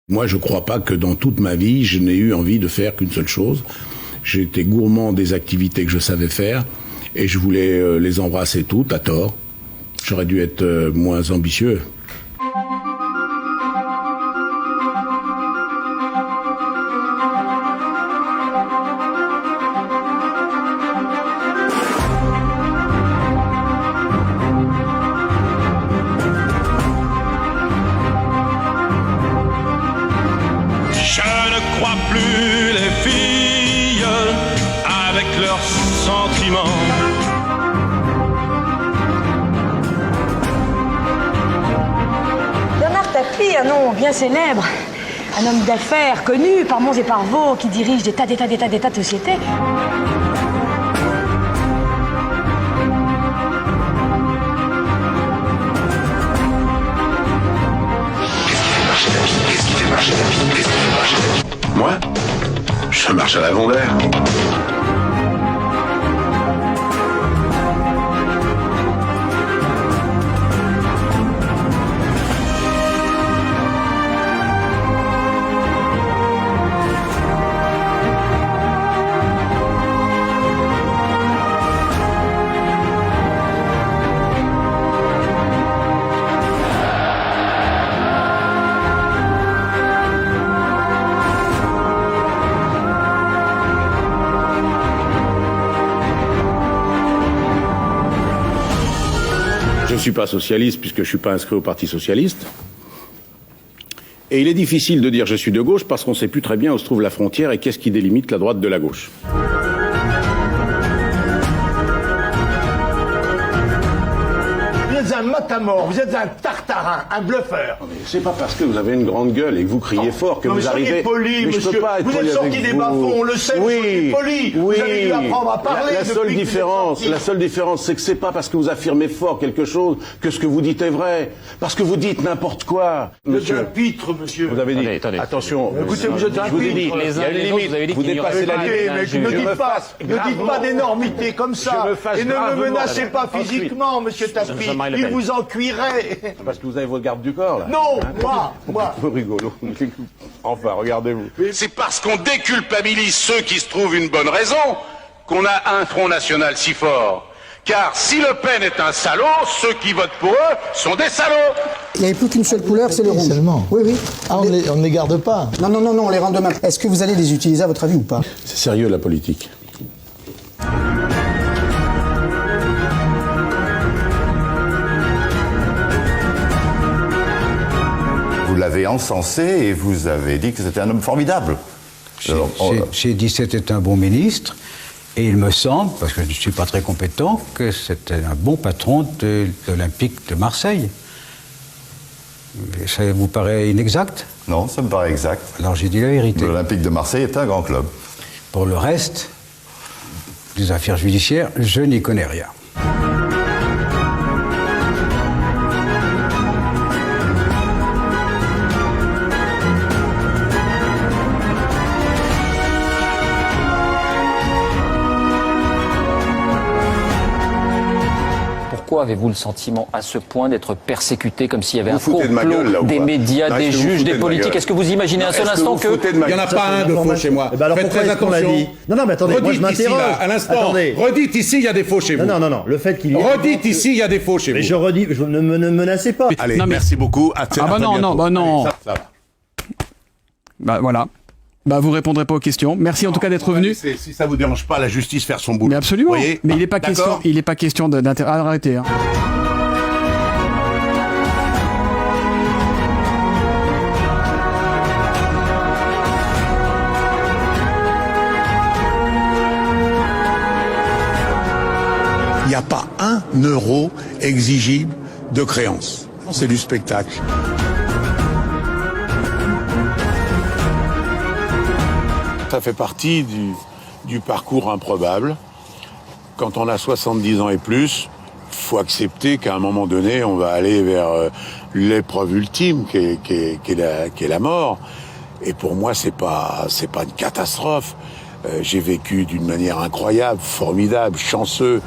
Moi, je ne crois pas que dans toute ma vie, je n'ai eu envie de faire qu'une seule chose. J'ai été gourmand des activités que je savais faire et je voulais les embrasser toutes, à tort. J'aurais dû être moins ambitieux. Je ne crois plus les filles avec leurs sentiments. Bernard Tapie, un nom bien célèbre, un homme d'affaires connu par monts et par vaux qui dirige des tas de sociétés. Moi, je marche à l'avant d'air. Je ne suis pas socialiste puisque je ne suis pas inscrit au Parti socialiste. Et il est difficile de dire je suis de gauche parce qu'on ne sait plus très bien où se trouve la frontière et qu'est-ce qui délimite la droite de la gauche. Vous êtes un matamor, vous êtes un tartarin, un bluffeur. C'est pas parce que vous avez une grande gueule et que vous criez fort que vous arrivez... Poli, mais monsieur. je peux pas être vous poli êtes sorti avec des vous. bas-fonds, on le sait, Oui, vous poli. oui. Vous avez dû apprendre à parler. La seule différence, c'est que c'est pas parce que vous affirmez fort quelque chose que ce que vous dites est vrai. Parce que vous dites n'importe quoi. Vous êtes un pitre, monsieur. Vous avez dit, Attendez. attention, Écoutez, vous êtes un je vous ai dit, pitre. il y a une limite, vous dépassez la limite. Mais ne dites pas d'énormité comme ça. Et ne me menacez pas physiquement, monsieur Tapie. Il vous en cuirait. Parce que vous avez votre garde du corps, là. Non, moi. Vous rigolo. Enfin, regardez-vous. C'est parce qu'on déculpabilise ceux qui se trouvent une bonne raison qu'on a un Front National si fort. Car si Le Pen est un salaud, ceux qui votent pour eux sont des salauds. Il n'y avait plus qu'une seule couleur, c'est le rouge. Seulement. Oui, oui. Ah, on ne les garde pas. Non, on les rend demain. Est-ce que vous allez les utiliser à votre avis ou pas? C'est sérieux, la politique. Vous l'avez encensé et vous avez dit que c'était un homme formidable. J'ai dit que c'était un bon ministre, et il me semble, parce que je ne suis pas très compétent, que c'était un bon patron de l'Olympique de Marseille. Ça vous paraît inexact? Non, ça me paraît exact. Alors j'ai dit la vérité. L'Olympique de Marseille est un grand club. Pour le reste des affaires judiciaires, je n'y connais rien. Pourquoi avez-vous le sentiment à ce point d'être persécuté comme s'il y avait un foutez de ma gueule, là, complot ou des pas? médias, Là, des est-ce que vous juges, foutez des de ma politiques? gueule? Est-ce que vous imaginez un seul instant que... Il n'y en a pas un de faux chez moi. Alors Faites pourquoi très est-ce qu'on l'a attention. dit? Non, mais attendez, moi je Redites ici, m'interroge. là, à l'instant. Attendez. Redites ici, il y a des faux chez vous. Non, le fait qu'il y ait... Redites ici, il y a des faux chez vous. Mais je redis, ne me menacez pas. Allez, Non, mais- merci beaucoup. À très bientôt. non. Allez, ça va. Bah voilà. Bah vous répondrez pas aux questions. Merci en tout cas d'être venu. Si ça vous dérange pas, la justice faire son boulot. Mais absolument. Vous voyez. Mais il n'est pas D'accord. question d'arrêter. Hein. Il n'y a pas un euro exigible de créance. C'est du spectacle. Ça fait partie du parcours improbable. Quand on a 70 ans et plus, faut accepter qu'à un moment donné, on va aller vers l'épreuve ultime, qui est la mort. Et pour moi, c'est pas une catastrophe. J'ai vécu d'une manière incroyable, formidable, chanceux.